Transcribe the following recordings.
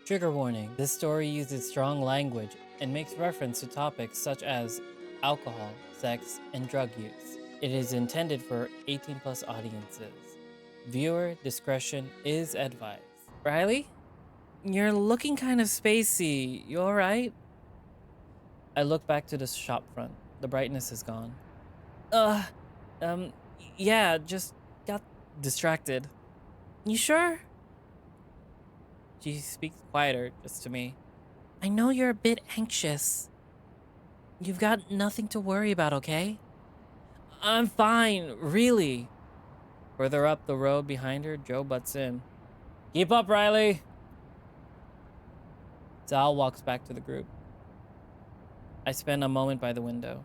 Trigger warning. This story uses strong language and makes reference to topics such as alcohol, sex, and drug use. It is intended for 18 plus audiences. Viewer discretion is advised. Riley? You're looking kind of spacey. You alright? I look back to the shop front. The brightness is gone. Uh, um, yeah, just got distracted. You sure? She speaks quieter, just to me. I know you're a bit anxious. You've got nothing to worry about, okay? I'm fine, really. Further up the road behind her, Joe butts in. Keep up, Riley! Sal walks back to the group. I spend a moment by the window.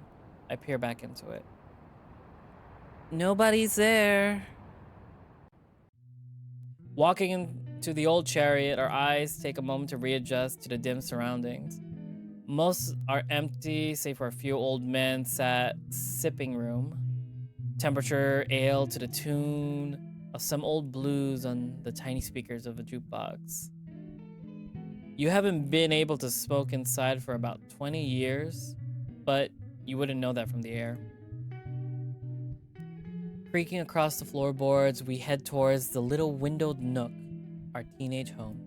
I peer back into it. Nobody's there. Walking into the old chariot, our eyes take a moment to readjust to the dim surroundings. Most are empty, save for a few old men sat sipping room. Temperature ale to the tune of some old blues on the tiny speakers of a jukebox. You haven't been able to smoke inside for about 20 years, but you wouldn't know that from the air. Creaking across the floorboards, we head towards the little windowed nook, our teenage home.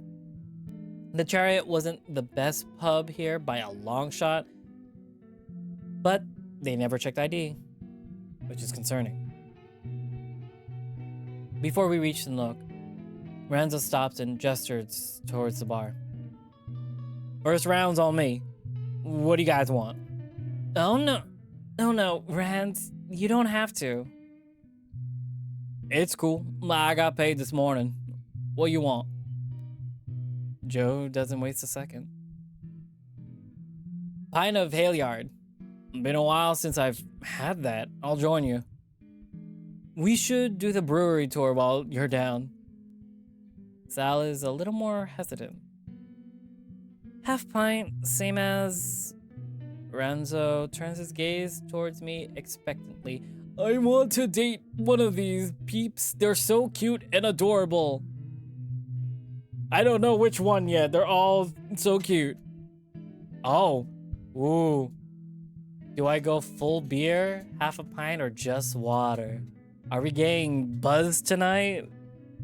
The Chariot wasn't the best pub here by a long shot, but they never checked ID, which is concerning. Before we reach the nook, Ranzo stops and gestures towards the bar. First round's on me. What do you guys want? Oh no, Ranz, you don't have to. It's cool. I got paid this morning. What you want? Joe doesn't waste a second. Pint of Halyard. Been a while since I've had that. I'll join you. We should do the brewery tour while you're down. Sal is a little more hesitant. Half pint, same as... Ranzo turns his gaze towards me expectantly. I want to date one of these peeps. They're so cute and adorable. I don't know which one yet. They're all so cute. Oh. Ooh. Do I go full beer, half a pint, or just water? Are we getting buzzed tonight?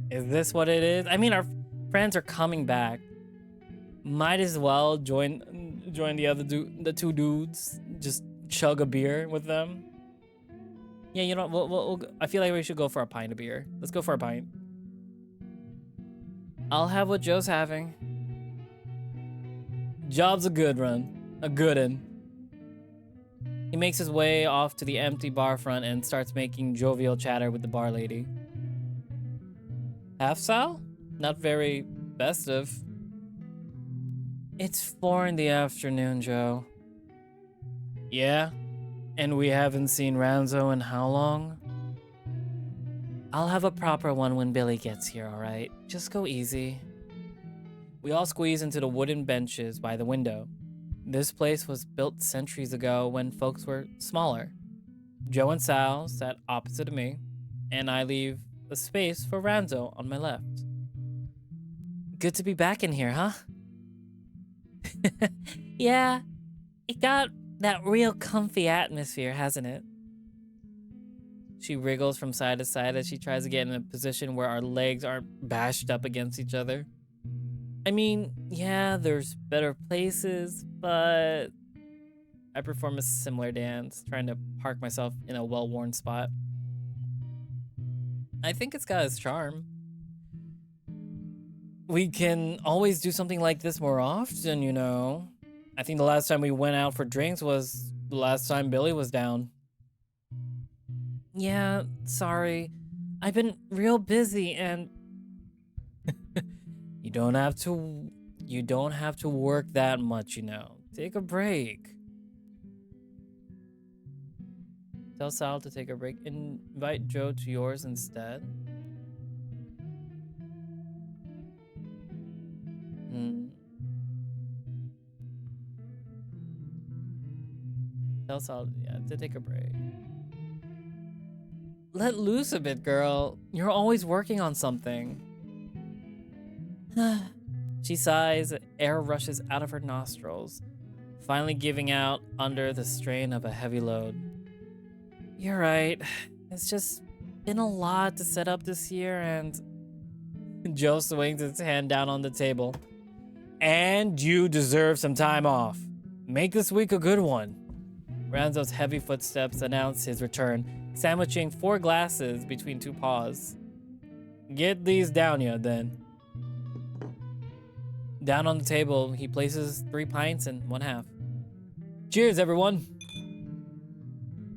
Is this what it is? I mean, our friends are coming back. Might as well join the two dudes. Just chug a beer with them. Yeah, you know, we'll I feel like we should go for a pint of beer. Let's go for a pint. I'll have what Joe's having. Job's a good run. A good one. He makes his way off to the empty bar front and starts making jovial chatter with the bar lady. Half Sal? Not very festive. It's 4 in the afternoon, Joe. Yeah? And we haven't seen Ranzo in how long? I'll have a proper one when Billy gets here, alright? Just go easy. We all squeeze into the wooden benches by the window. This place was built centuries ago when folks were smaller. Joe and Sal sat opposite of me, and I leave a space for Ranzo on my left. Good to be back in here, huh? Yeah, it got that real comfy atmosphere, hasn't it? She wriggles from side to side as she tries to get in a position where our legs aren't bashed up against each other. I mean, yeah, there's better places, but I perform a similar dance, trying to park myself in a well-worn spot. I think it's got its charm. We can always do something like this more often, you know. I think the last time we went out for drinks was the last time Billy was down. Yeah, sorry. I've been real busy and... You don't have to work that much, you know. Take a break. Tell Sal to take a break. Invite Joe to yours instead. Tell Sal, yeah, to take a break. Let loose a bit, girl. You're always working on something. She sighs, air rushes out of her nostrils, finally giving out under the strain of a heavy load. You're right. It's just been a lot to set up this year, and Joe swings his hand down on the table. And you deserve some time off. Make this week a good one. Ranzo's heavy footsteps announce his return, sandwiching 4 glasses between 2 paws. Get these down ya, then. Down on the table, he places 3 pints and 1/2. Cheers, everyone.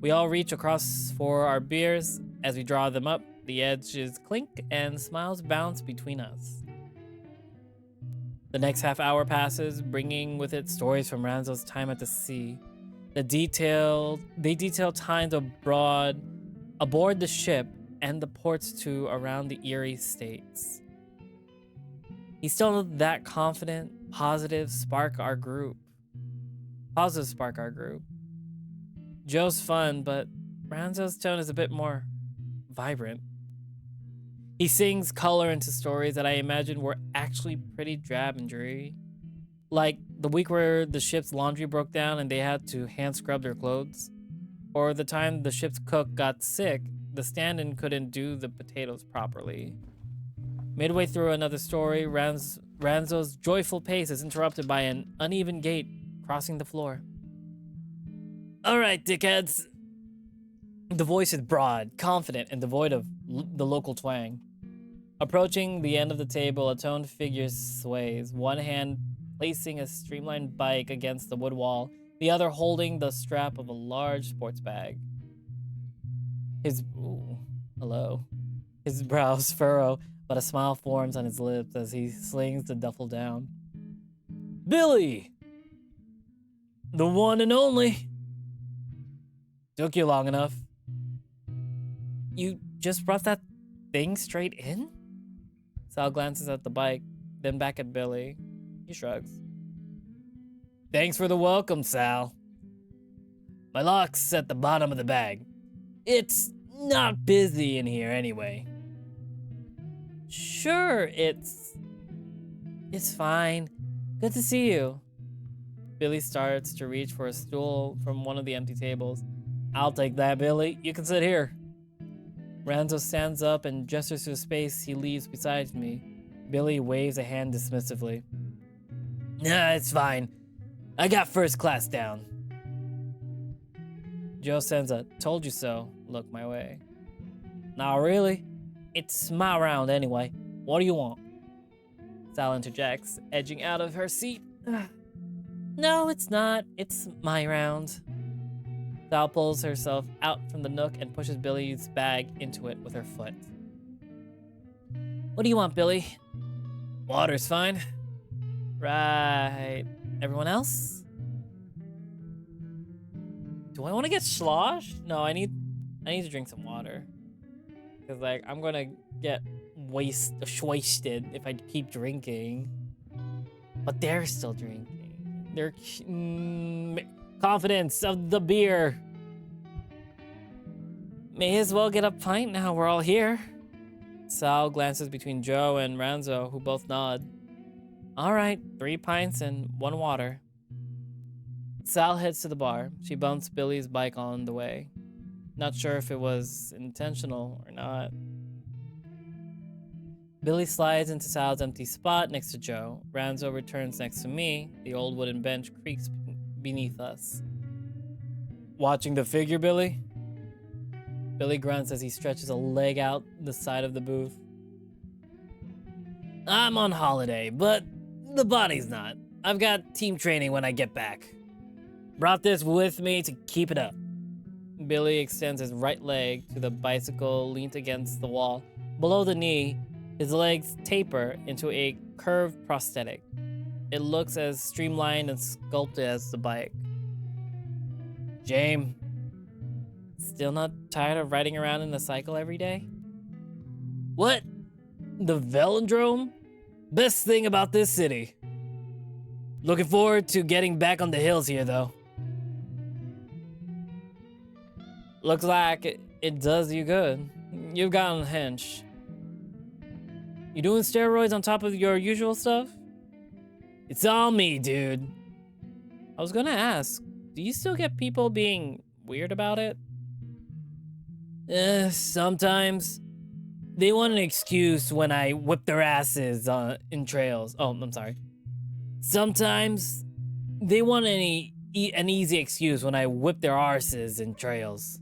We all reach across for our beers. As we draw them up, the edges clink and smiles bounce between us. The next half hour passes, bringing with it stories from Ranzo's time at the sea. They detail times aboard the ship and the ports to around the Erie states. He's still that confident, positive spark our group. Joe's fun, but Ranzo's tone is a bit more vibrant. He sings color into stories that I imagine were actually pretty drab and dreary. Like the week where the ship's laundry broke down and they had to hand scrub their clothes. Or the time the ship's cook got sick, the stand-in couldn't do the potatoes properly. Midway through another story, Ranzo's joyful pace is interrupted by an uneven gait crossing the floor. All right, dickheads. The voice is broad, confident, and devoid of the local twang. Approaching the end of the table, a toned figure sways, one hand placing a streamlined bike against the wood wall, the other holding the strap of a large sports bag. His brows furrow, but a smile forms on his lips as he slings the duffel down. Billy! The one and only! Took you long enough. You just brought that thing straight in? Sal glances at the bike, then back at Billy. He shrugs. Thanks for the welcome, Sal. My lock's at the bottom of the bag. It's not busy in here anyway. Sure, it's fine. Good to see you. Billy starts to reach for a stool from one of the empty tables. I'll take that, Billy. You can sit here. Ranzo stands up and gestures to the space he leaves beside me. Billy waves a hand dismissively. Nah, it's fine. I got first class down. Joe sends a told you so look my way. Nah, really? It's my round anyway. What do you want? Sal interjects, edging out of her seat. No, it's not. It's my round. Sal pulls herself out from the nook and pushes Billy's bag into it with her foot. What do you want, Billy? Water's fine. Right. Everyone else? Do I want to get sloshed? No, I need to drink some water. Because, like, I'm going to get wasted if I keep drinking. But they're still drinking. They're... confidence of the beer. May as well get a pint now we're all here. Sal glances between Joe and Ranzo, who both nod. All right, 3 pints and 1 water. Sal heads to the bar. She bumps Billy's bike on the way. Not sure if it was intentional or not. Billy slides into Sal's empty spot next to Joe. Ranzo returns next to me. The old wooden bench creaks beneath us. Watching the figure, Billy? Billy grunts as he stretches a leg out the side of the booth. I'm on holiday, but the body's not. I've got team training when I get back. Brought this with me to keep it up. Billy extends his right leg to the bicycle leaned against the wall. Below the knee, his legs taper into a curved prosthetic. It looks as streamlined and sculpted as the bike. James, still not tired of riding around in a cycle every day? What? The velodrome? Best thing about this city. Looking forward to getting back on the hills here, though. Looks like it does you good. You've gotten hench. You doing steroids on top of your usual stuff? It's all me, dude. I was gonna ask, do you still get people being weird about it? Sometimes. They want an excuse when I whip their asses in trails. Oh, I'm sorry. Sometimes they want an easy excuse when I whip their arses in trails.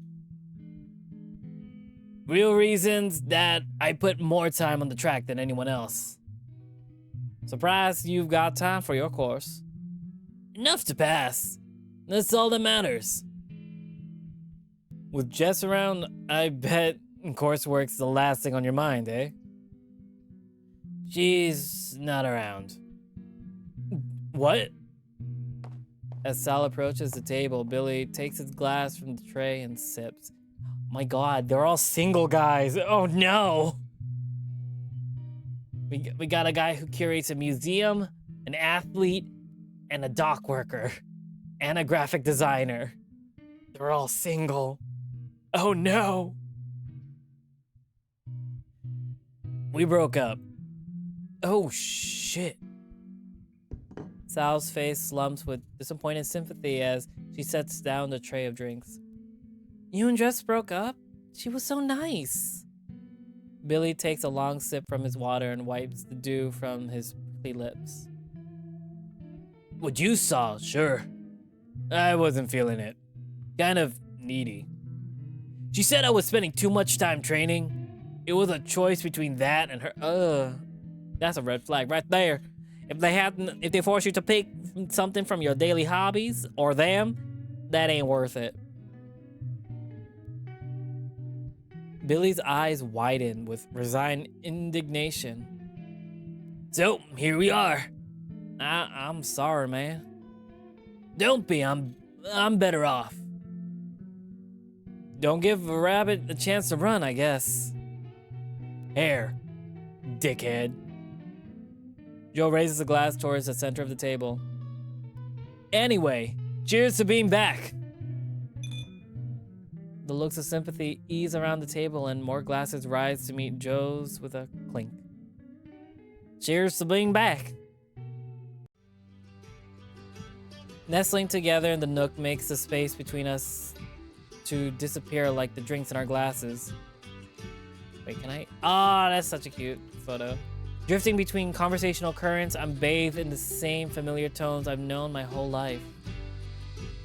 Real reasons that I put more time on the track than anyone else. Surprised you've got time for your course. Enough to pass. That's all that matters. With Jess around, I bet coursework's the last thing on your mind, eh? She's not around. What? As Sal approaches the table, Billy takes his glass from the tray and sips. My God, they're all single guys. Oh no! We got a guy who curates a museum, an athlete, and a dock worker, and a graphic designer. They're all single. Oh no! We broke up. Oh shit. Sal's face slumps with disappointed sympathy as she sets down the tray of drinks. You and Jess broke up? She was so nice. Billy takes a long sip from his water and wipes the dew from his prickly lips. What you saw, sure. I wasn't feeling it. Kind of needy. She said I was spending too much time training. It was a choice between that and her. That's a red flag right there. If they force you to pick something from your daily hobbies or them, that ain't worth it. Billy's eyes widen with resigned indignation. So, here we are. I'm sorry, man. Don't be, I'm better off. Don't give a rabbit a chance to run, I guess. Here, dickhead. Joe raises a glass towards the center of the table. Anyway, cheers to being back. The looks of sympathy ease around the table and more glasses rise to meet Joe's with a clink. Cheers to being back. Nestling together in the nook makes the space between us to disappear like the drinks in our glasses. Wait, can I? Ah, that's such a cute photo. Drifting between conversational currents, I'm bathed in the same familiar tones I've known my whole life.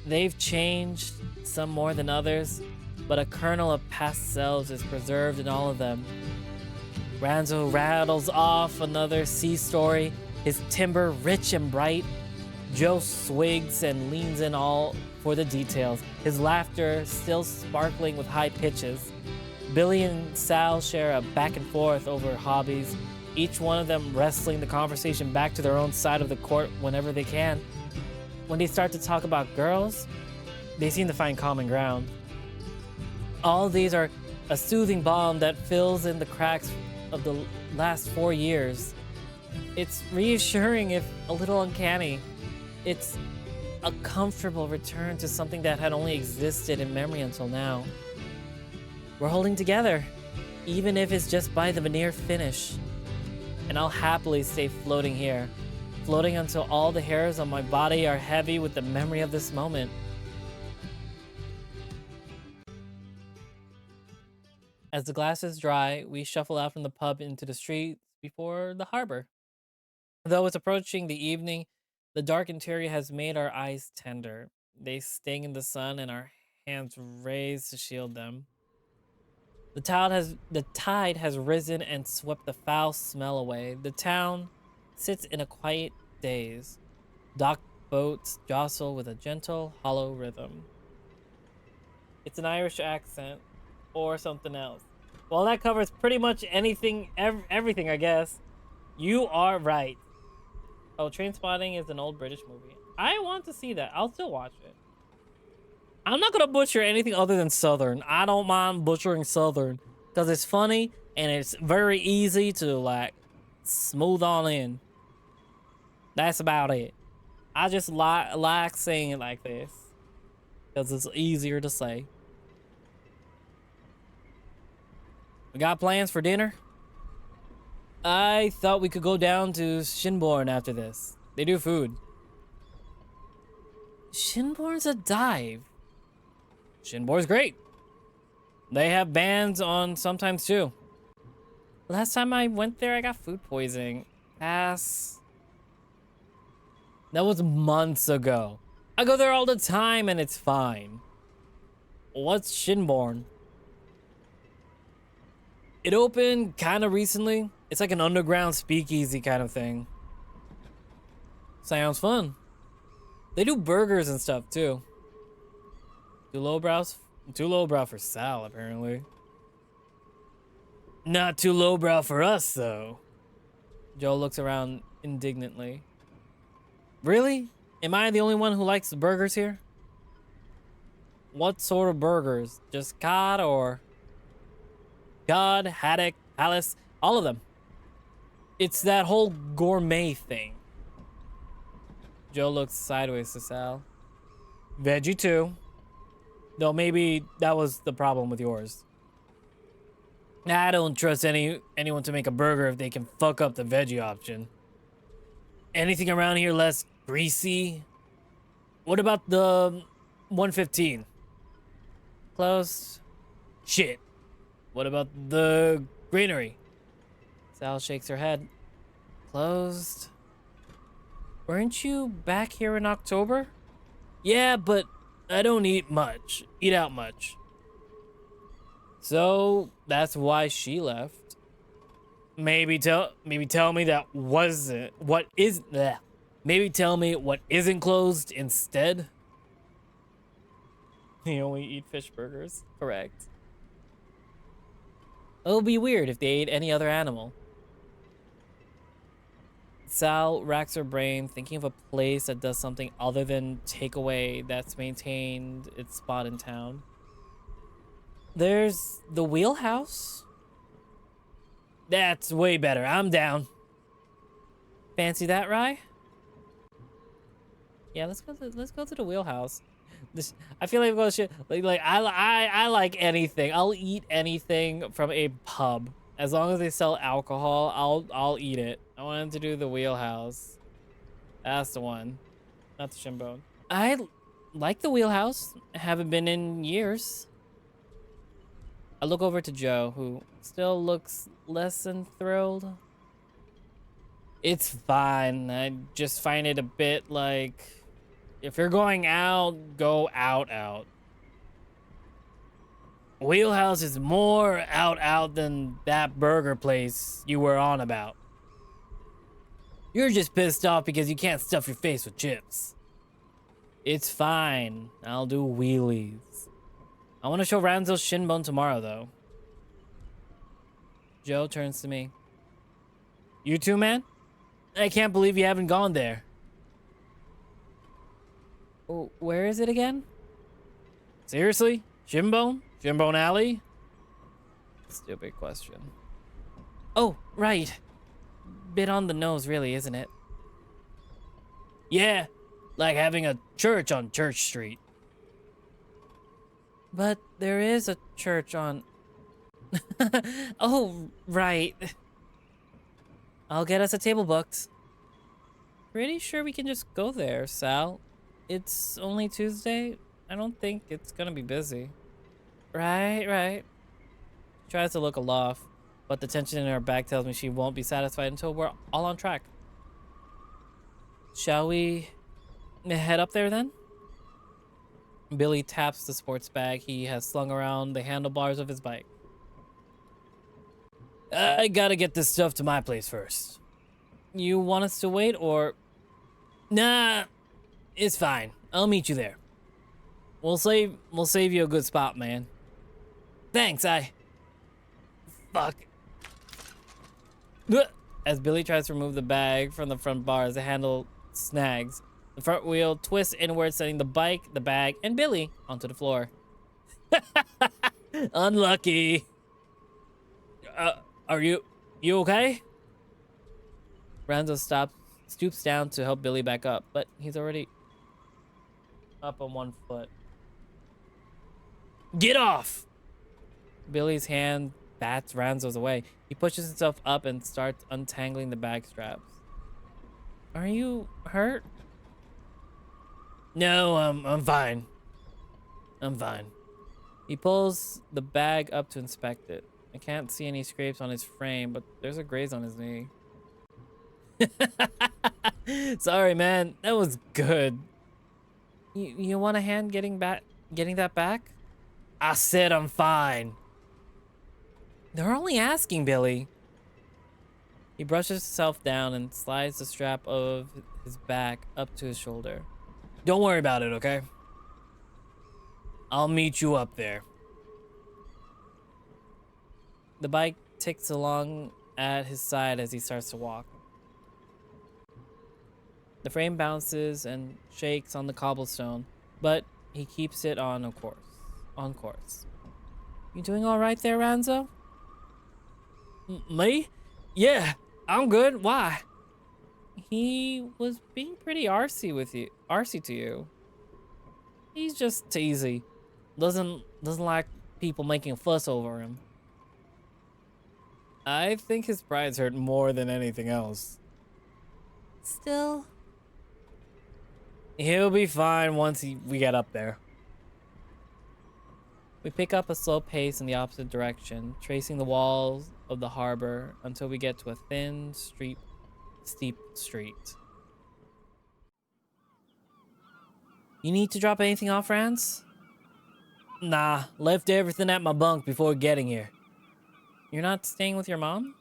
They've changed, some more than others, but a kernel of past selves is preserved in all of them. Ranzo rattles off another sea story, his timbre rich and bright. Joe swigs and leans in all for the details, his laughter still sparkling with high pitches. Billy and Sal share a back and forth over hobbies, each one of them wrestling the conversation back to their own side of the court whenever they can. When they start to talk about girls, they seem to find common ground. All these are a soothing balm that fills in the cracks of the last 4 years. It's reassuring, if a little uncanny. It's a comfortable return to something that had only existed in memory until now. We're holding together, even if it's just by the veneer finish. And I'll happily stay floating here, floating until all the hairs on my body are heavy with the memory of this moment. As the glasses dry, we shuffle out from the pub into the streets before the harbor. Though it's approaching the evening, the dark interior has made our eyes tender. They sting in the sun and our hands raised to shield them. The tide has risen and swept the foul smell away. The town sits in a quiet daze. Docked boats jostle with a gentle, hollow rhythm. It's an Irish accent, or something else. Well, that covers pretty much anything, everything, I guess. You are right. Oh, Trainspotting is an old British movie. I want to see that. I'll still watch it. I'm not gonna butcher anything other than Southern. I don't mind butchering Southern because it's funny and it's very easy to like smooth on in. That's about it. I just like saying it like this because it's easier to say. We got plans for dinner? I thought we could go down to Shinborn after this. They do food. Shinborn's a dive. Shinborn's great. They have bands on sometimes too. Last time I went there, I got food poisoning. Ass. That was months ago. I go there all the time and it's fine. What's Shinborn? It opened kind of recently. It's like an underground speakeasy kind of thing. Sounds fun. They do burgers and stuff too. Too lowbrow for Sal, apparently. Not too lowbrow for us, though. Joe looks around indignantly. Really? Am I the only one who likes the burgers here? What sort of burgers? Just cod or... cod, haddock, Alice, all of them. It's that whole gourmet thing. Joe looks sideways to Sal. Veggie too. Though maybe that was the problem with yours. I don't trust anyone to make a burger if they can fuck up the veggie option. Anything around here less greasy? What about the 115? Closed. Shit. What about the greenery? Sal shakes her head. Closed. Weren't you back here in October? Yeah, but I don't eat out much. So that's why she left. Maybe tell me that wasn't what is bleh. Maybe tell me what isn't closed instead. They only eat fish burgers. Correct. It would be weird if they ate any other animal. Sal racks her brain, thinking of a place that does something other than takeaway that's maintained its spot in town. There's the Wheelhouse. That's way better. I'm down. Fancy that, Rye? Yeah, let's go to the Wheelhouse. I feel like I'm going shit. Like I like anything. I'll eat anything from a pub as long as they sell alcohol. I'll eat it. I wanted to do the Wheelhouse. That's the one, not the Shinbone. I like the Wheelhouse. Haven't been in years. I look over to Joe, who still looks less than thrilled. It's fine. I just find it a bit like, if you're going out, go out. Wheelhouse is more out than that burger place you were on about. You're just pissed off because you can't stuff your face with chips. It's fine. I'll do wheelies. I want to show Ranzo Shinbone tomorrow, though. Joe turns to me. You too, man? I can't believe you haven't gone there. Oh, where is it again? Seriously? Shinbone? Shinbone Alley? Stupid question. Oh, right. Bit on the nose, really, isn't it? Yeah, like having a church on Church Street. But there is a church on... Oh, right. I'll get us a table booked. Pretty sure we can just go there, Sal. It's only Tuesday. I don't think it's gonna be busy. Right. Tries to look aloft, but the tension in her back tells me she won't be satisfied until we're all on track. Shall we head up there then? Billy taps the sports bag he has slung around the handlebars of his bike. I gotta get this stuff to my place first. You want us to wait, or... Nah, it's fine. I'll meet you there. We'll save you a good spot, man. Thanks, Fuck. As Billy tries to remove the bag from the front bars, the handle snags. The front wheel twists inward, sending the bike, the bag, and Billy onto the floor. Unlucky. Are you okay? Ranzo stoops down to help Billy back up, but he's already up on one foot. Get off! Billy's hand bats Ranzo's away. He pushes himself up and starts untangling the bag straps. Are you hurt? No, I'm fine. I'm fine. He pulls the bag up to inspect it. I can't see any scrapes on his frame, but there's a graze on his knee. Sorry, man. That was good. You want a hand getting that back? I said I'm fine. They're only asking, Billy. He brushes himself down and slides the strap of his back up to his shoulder. Don't worry about it, okay? I'll meet you up there. The bike ticks along at his side as he starts to walk. The frame bounces and shakes on the cobblestone, but he keeps it on course. On course. You doing all right there, Ranzo? Me? Yeah, I'm good. Why? He was being pretty arsy to you. He's just teasy. Doesn't like people making a fuss over him. I think his pride's hurt more than anything else. Still, he'll be fine once we get up there. We pick up a slow pace in the opposite direction, tracing the walls of the harbor until we get to a thin, steep street. You need to drop anything off, Rance? Nah, left everything at my bunk before getting here. You're not staying with your mom?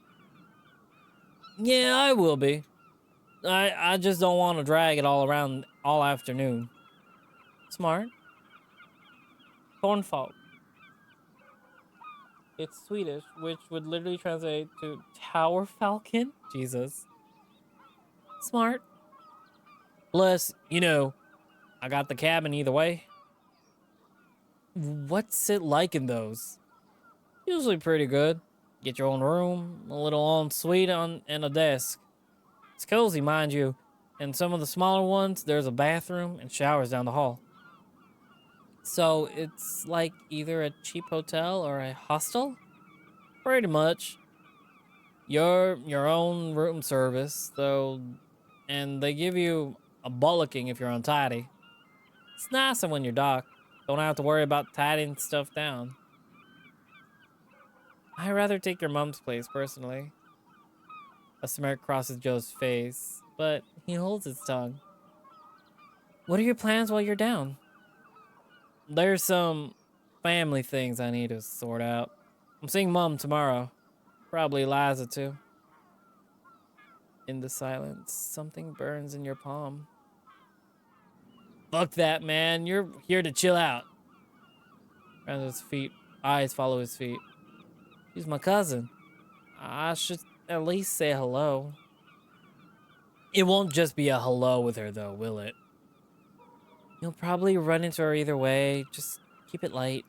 Yeah, I will be. I just don't want to drag it all around all afternoon. Smart. Cornfalk. It's Swedish, which would literally translate to Tower Falcon. Jesus. Smart. Plus, you know, I got the cabin either way. What's it like in those? Usually pretty good. Get your own room, a little ensuite and a desk. It's cozy, mind you. And some of the smaller ones, there's a bathroom and showers down the hall. So it's like either a cheap hotel or a hostel? Pretty much. Your own room service, though, and they give you a bullocking if you're untidy. It's nicer when you're docked. Don't have to worry about tidying stuff down. I'd rather take your mom's place, personally. A smirk crosses Joe's face, but he holds his tongue. What are your plans while you're down? There's some family things I need to sort out. I'm seeing Mom tomorrow. Probably Liza, too. In the silence, something burns in your palm. Fuck that, man. You're here to chill out. Ranzo's eyes follow his feet. She's my cousin. I should at least say hello. It won't just be a hello with her, though, will it? You'll probably run into her either way. Just keep it light.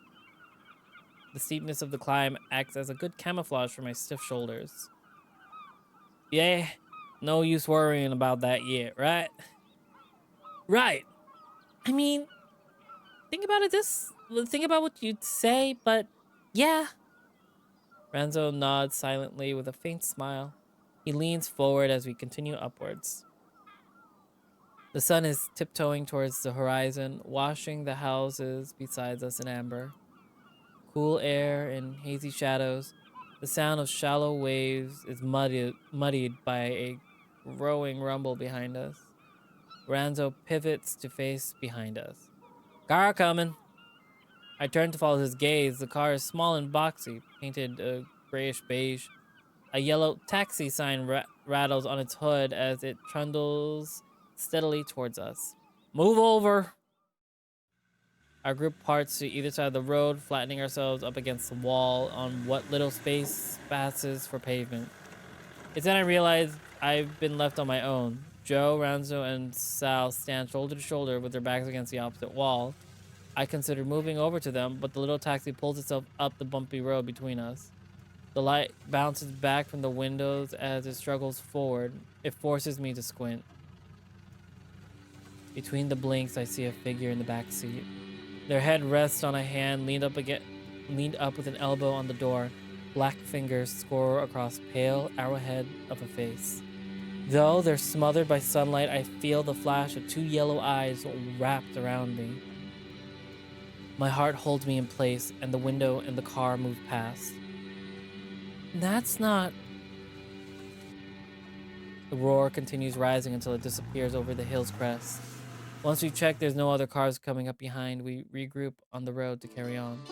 The steepness of the climb acts as a good camouflage for my stiff shoulders. Yeah, no use worrying about that yet, right? Right. I mean, think about what you'd say, but yeah. Ranzo nods silently with a faint smile. He leans forward as we continue upwards. The sun is tiptoeing towards the horizon, washing the houses beside us in amber. Cool air and hazy shadows. The sound of shallow waves is muddied by a growing rumble behind us. Ranzo pivots to face behind us. Car coming. I turn to follow his gaze. The car is small and boxy, painted grayish beige. A yellow taxi sign rattles on its hood as it trundles steadily towards us. Move over. Our group parts to either side of the road, flattening ourselves up against the wall on what little space passes for pavement. It's then I realize I've been left on my own. Joe, Ranzo, and Sal stand shoulder to shoulder with their backs against the opposite wall. I consider moving over to them, but the little taxi pulls itself up the bumpy road between us. The light bounces back from the windows as it struggles forward. It forces me to squint. Between the blinks, I see a figure in the back seat. Their head rests on a hand leaned up with an elbow on the door. Black fingers score across pale arrowhead of a face. Though they're smothered by sunlight, I feel the flash of two yellow eyes wrapped around me. My heart holds me in place, and the window and the car move past. That's not... The roar continues rising until it disappears over the hill's crest. Once we check there's no other cars coming up behind, we regroup on the road to carry on.